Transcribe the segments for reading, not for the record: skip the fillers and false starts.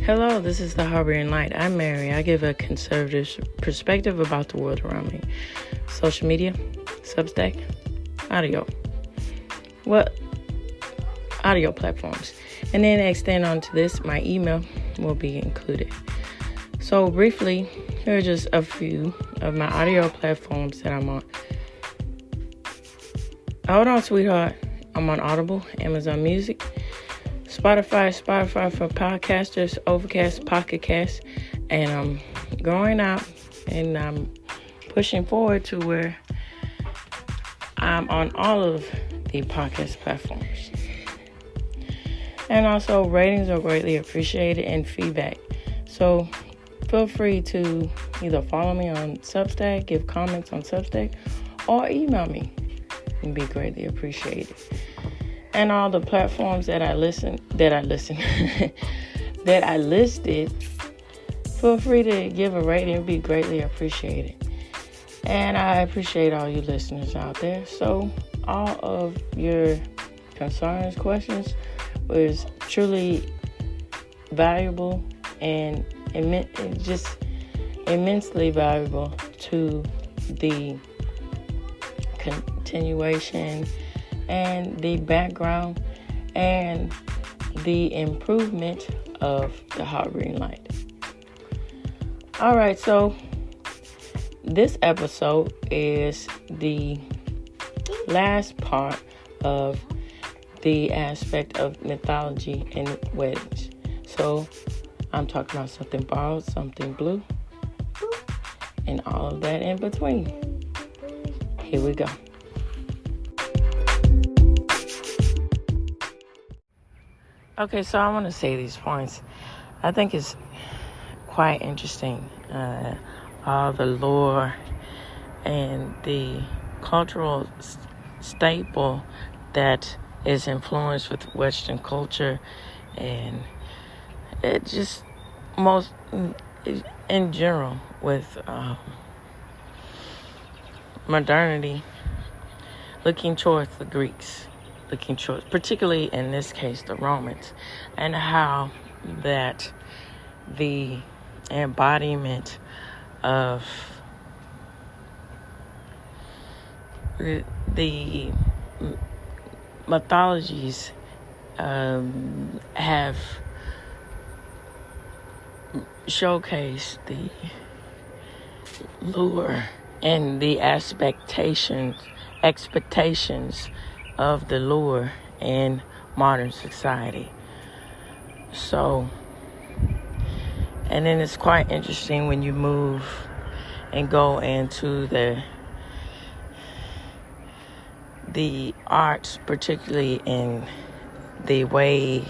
Hello, this is the Harboring Light. I'm Mary. I give a conservative perspective about the world around me. Social media, Substack, audio. What audio platforms? And then extend on to this, my email will be included. So briefly, here are just a few of my audio platforms that I'm on. Hold on, sweetheart. I'm on Audible, Amazon Music, Spotify for podcasters, Overcast, Pocket Cast, and I'm growing out and I'm pushing forward to where I'm on all of the podcast platforms. And also, ratings are greatly appreciated and feedback. So feel free to either follow me on Substack, give comments on Substack, or email me. It'd be greatly appreciated. And all the platforms that I listed, feel free to give a rating. It would be greatly appreciated. And I appreciate all you listeners out there. So all of your concerns, questions was truly valuable and just immensely valuable to the continuation and the background and the improvement of the Harboring Light. All right, so this episode is the last part of the aspect of mythology and weddings. So I'm talking about something borrowed, something blue, and all of that in between. Here we go. Okay, so I want to say these points. I think it's quite interesting. All the lore and the cultural staple that is influenced with Western culture, and it just most in general with modernity, looking towards the Greeks. Particularly in this case, the Romans, and how that the embodiment of the mythologies have showcased the lure and the expectations of the lure in modern society. So, and then it's quite interesting when you move and go into the arts, particularly in the way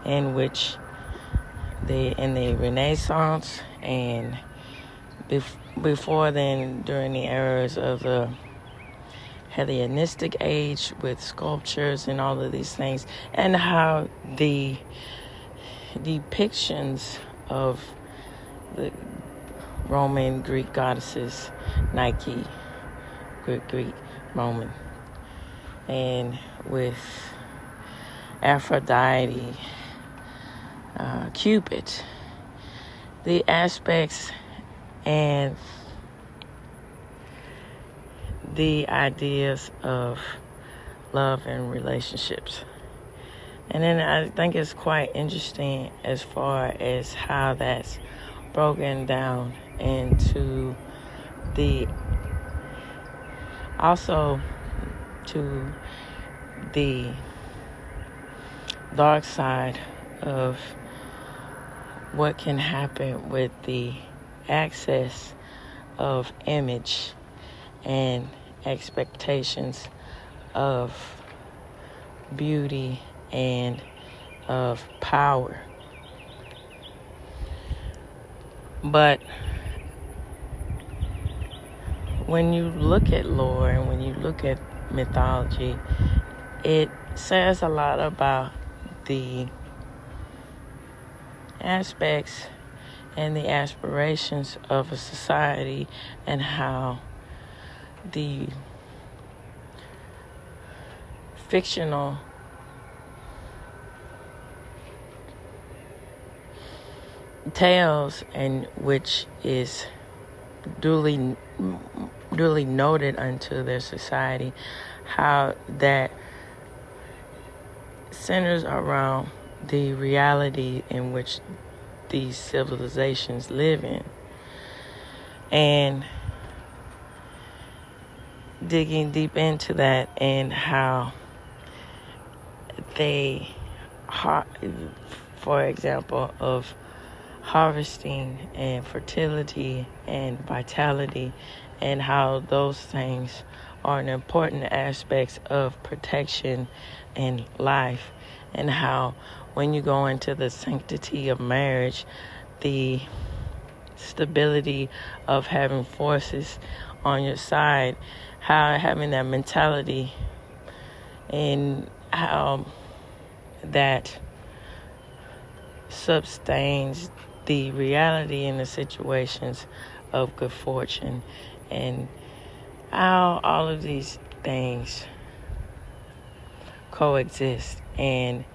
in which in the Renaissance and before then, during the eras of the Hellenistic age with sculptures and all of these things, and how the depictions of the Roman Greek goddesses, Nike, Greek Roman, and with Aphrodite, Cupid, the aspects and the ideas of love and relationships. And then I think it's quite interesting as far as how that's broken down into also to the dark side of what can happen with the access of image and expectations of beauty and of power. But when you look at lore and when you look at mythology, it says a lot about the aspects and the aspirations of a society and how the fictional tales, and which is duly noted unto their society, how that centers around the reality in which these civilizations live in, and digging deep into that, and how they, for example, of harvesting and fertility and vitality, and how those things are an important aspects of protection and life, and how when you go into the sanctity of marriage, the stability of having forces on your side, how having that mentality, and how that sustains the reality in the situations of good fortune, and how all of these things coexist and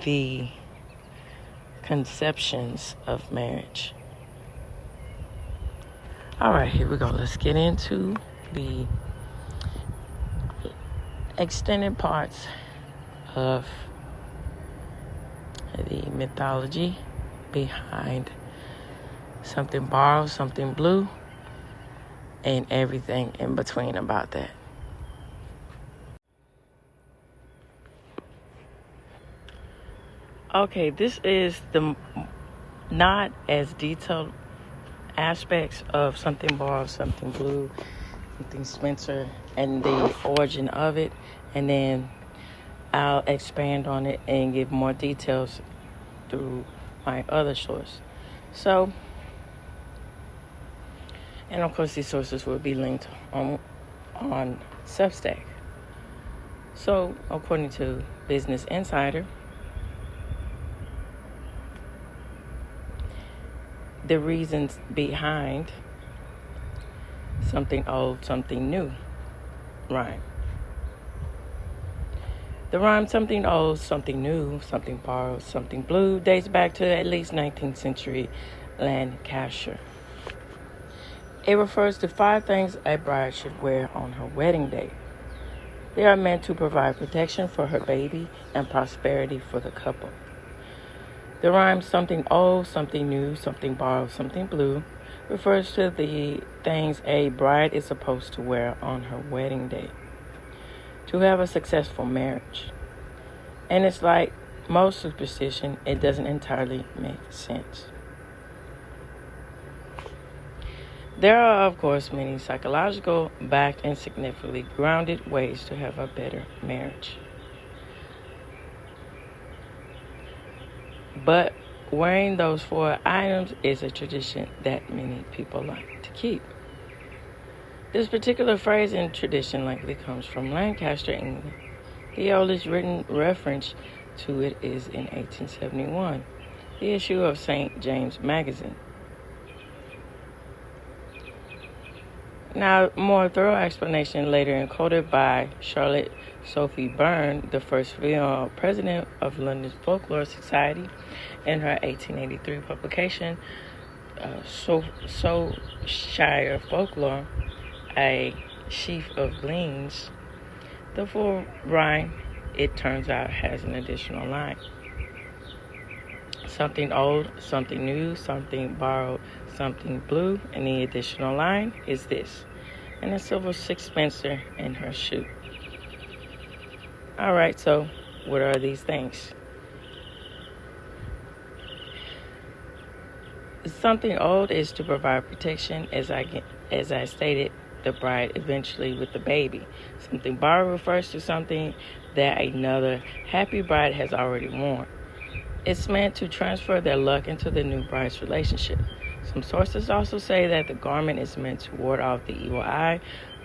the conceptions of marriage. All right, here we go. Let's get into the extended parts of the mythology behind something borrowed, something blue, and everything in between about that. Okay, this is the not as detailed aspects of something borrowed, something blue, something Spencer, and the origin of it, and then I'll expand on it and give more details through my other source. So, and of course these sources will be linked on Substack. So, according to Business Insider, the reasons behind something old, something new rhyme. The rhyme something old, something new, something borrowed, something blue dates back to at least 19th century Lancashire. It refers to 5 things a bride should wear on her wedding day. They are meant to provide protection for her baby and prosperity for the couple. The rhyme something old, something new, something borrowed, something blue refers to the things a bride is supposed to wear on her wedding day to have a successful marriage. And it's like most superstition, it doesn't entirely make sense. There are, of course, many psychological, backed, and significantly grounded ways to have a better marriage. But wearing those 4 items is a tradition that many people like to keep. This particular phrase and tradition likely comes from Lancaster, England. The oldest written reference to it is in 1871, the issue of St. James Magazine. Now, more thorough explanation later encoded by Charlotte Sophie Byrne, the first female president of London's Folklore Society, in her 1883 publication, Shire Folklore, a sheaf of gleams. The full rhyme, it turns out, has an additional line. Something old, something new, something borrowed, something blue, and the additional line is this: and a silver sixpencer in her shoe. All right, so what are these things? Something old is to provide protection, as I stated, the bride eventually with the baby. Something borrowed refers to something that another happy bride has already worn. It's meant to transfer their luck into the new bride's relationship. Some sources also say that the garment is meant to ward off the evil eye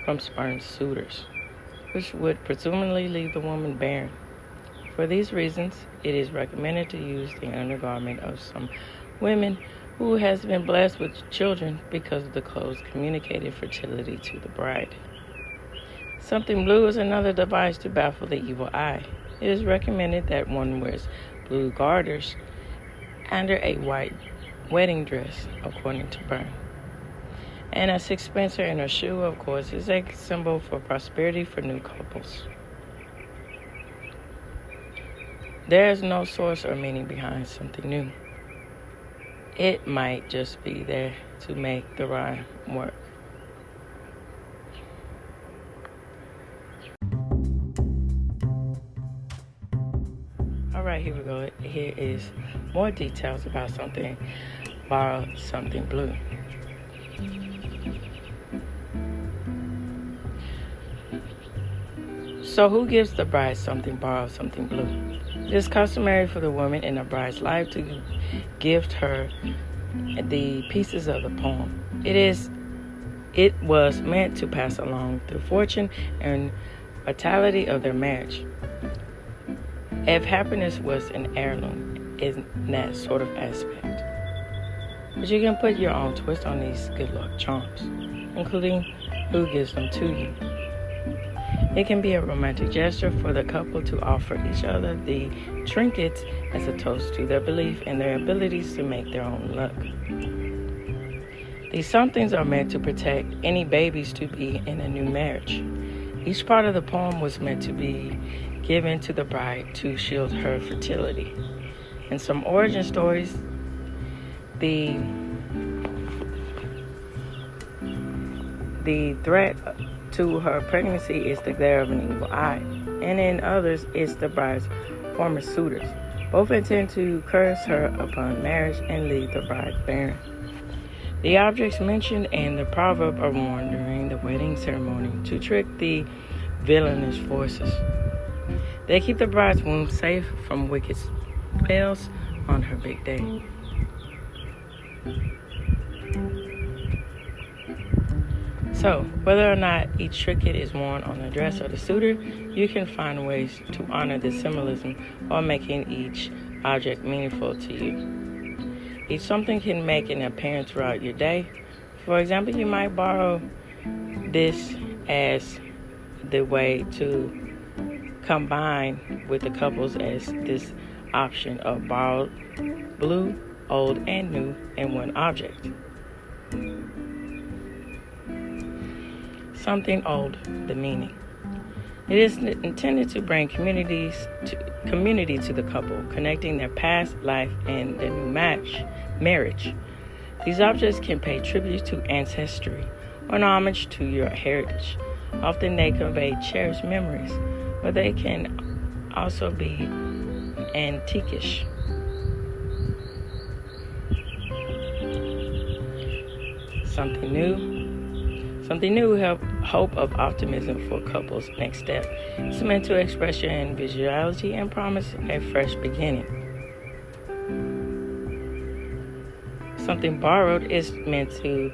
from spurned suitors, which would presumably leave the woman barren. For these reasons, it is recommended to use the undergarment of some women who has been blessed with children because the clothes communicated fertility to the bride. Something blue is another device to baffle the evil eye. It is recommended that one wears blue garters under a white wedding dress, according to Byrne. And a sixpencer in a shoe, of course, is a symbol for prosperity for new couples. There is no source or meaning behind something new. It might just be there to make the rhyme work. All right, here we go. Here is more details about something borrowed, something blue. So who gives the bride something borrowed, something blue? It is customary for the woman in a bride's life to gift her the pieces of the poem. It was meant to pass along the fortune and vitality of their marriage. If happiness was an heirloom in that sort of aspect. But you can put your own twist on these good luck charms, including who gives them to you. It can be a romantic gesture for the couple to offer each other the trinkets as a toast to their belief in their abilities to make their own luck. These somethings are meant to protect any babies to be in a new marriage. Each part of the poem was meant to be given to the bride to shield her fertility. In some origin stories, the threat to her pregnancy is the glare of an evil eye, and in others, it's the bride's former suitors. Both intend to curse her upon marriage and leave the bride barren. The objects mentioned in the proverb are worn during the wedding ceremony to trick the villainous forces. They keep the bride's womb safe from wicked spells on her big day. So, whether or not each trinket is worn on the dress or the suitor, you can find ways to honor this symbolism while making each object meaningful to you. Each something can make an appearance throughout your day. For example, you might borrow this as the way to combine with the couples as this option of borrowed, blue, old, and new in one object. Something old, the meaning. It is intended to bring community to the couple, connecting their past life and their new marriage. These objects can pay tribute to ancestry or an homage to your heritage. Often they convey cherished memories, but they can also be antiquish. Something new, hope of optimism for couples' next step. It's meant to express your individuality and promise a fresh beginning. Something borrowed is meant to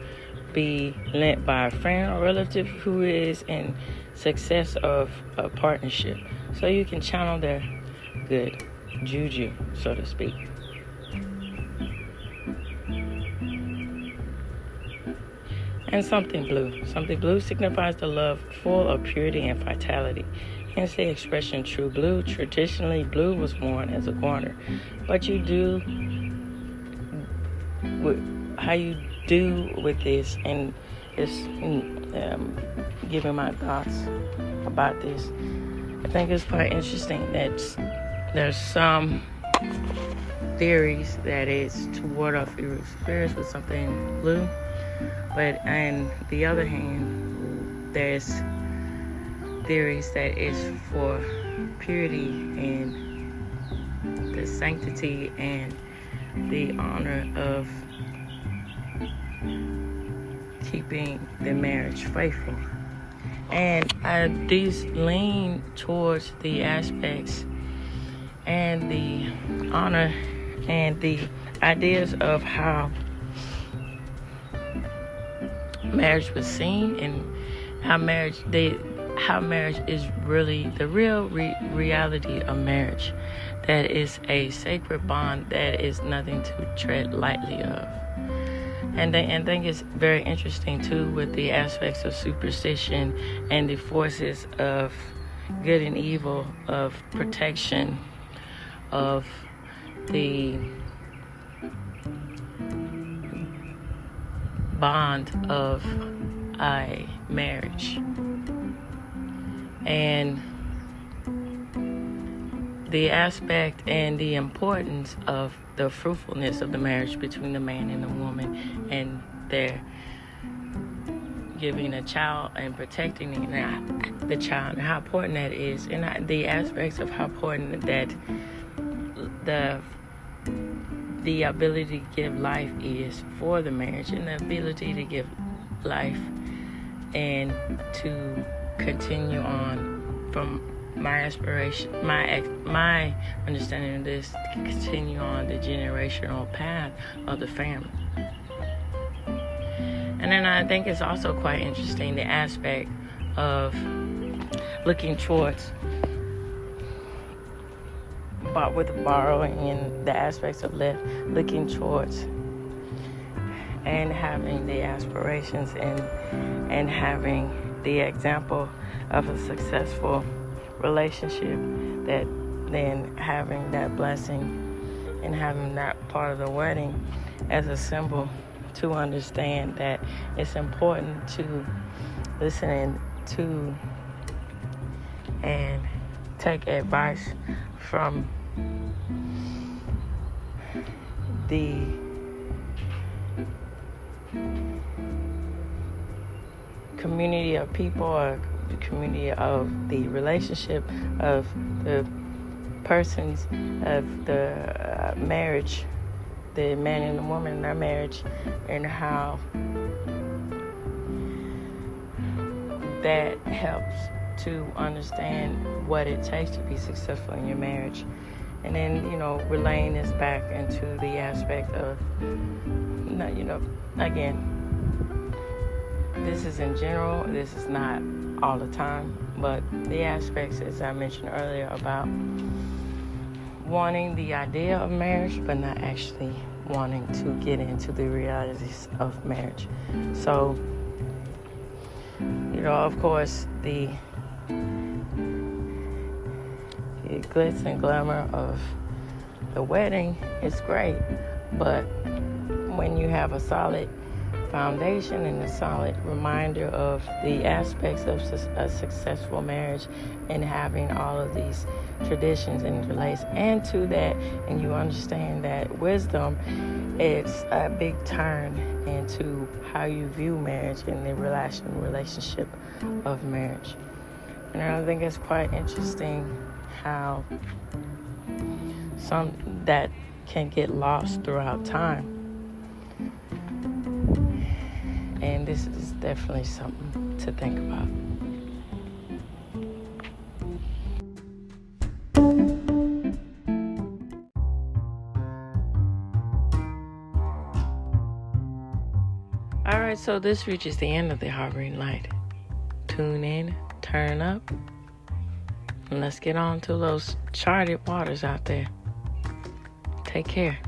be lent by a friend or relative who is in success of a partnership, so you can channel their good juju, so to speak. And something blue. Something blue signifies the love full of purity and vitality. Hence the expression true blue. Traditionally, blue was worn as a garter. But you do how you do with this, and just giving my thoughts about this. I think it's quite interesting that there's some theories that it's to ward off evil spirits with something blue. But on the other hand, there's theories that it's for purity and the sanctity and the honor of keeping the marriage faithful. And these lean towards the aspects and the honor and the ideas of how marriage was seen, and how marriage is really the real reality of marriage. That is a sacred bond that is nothing to tread lightly of. And I think it's very interesting too with the aspects of superstition and the forces of good and evil, of protection, of the bond of a marriage and the aspect and the importance of the fruitfulness of the marriage between the man and the woman, and their giving a child and protecting the child, and how important that is, and the aspects of how important that the ability to give life is for the marriage, and the ability to give life and to continue on from my aspiration, my understanding of this, to continue on the generational path of the family. And then I think it's also quite interesting the aspect of looking towards with borrowing and the aspects of looking towards and having the aspirations and having the example of a successful relationship, that then having that blessing and having that part of the wedding as a symbol to understand that it's important to listen to and take advice from the community of people, or the community of the relationship of the persons of the marriage, the man and the woman in their marriage, and how that helps to understand what it takes to be successful in your marriage. And then, relaying this back into the aspect of, again, this is in general, this is not all the time, but the aspects, as I mentioned earlier, about wanting the idea of marriage, but not actually wanting to get into the realities of marriage. So, of course, the glitz and glamour of the wedding is great, but when you have a solid foundation and a solid reminder of the aspects of a successful marriage, and having all of these traditions and relates and to that, and you understand that wisdom, it's a big turn into how you view marriage and the relationship of marriage. And I think it's quite interesting how some that can get lost throughout time. And this is definitely something to think about. All right, so this reaches the end of the Harboring Light. Tune in, turn up, and let's get on to those charted waters out there. Take care.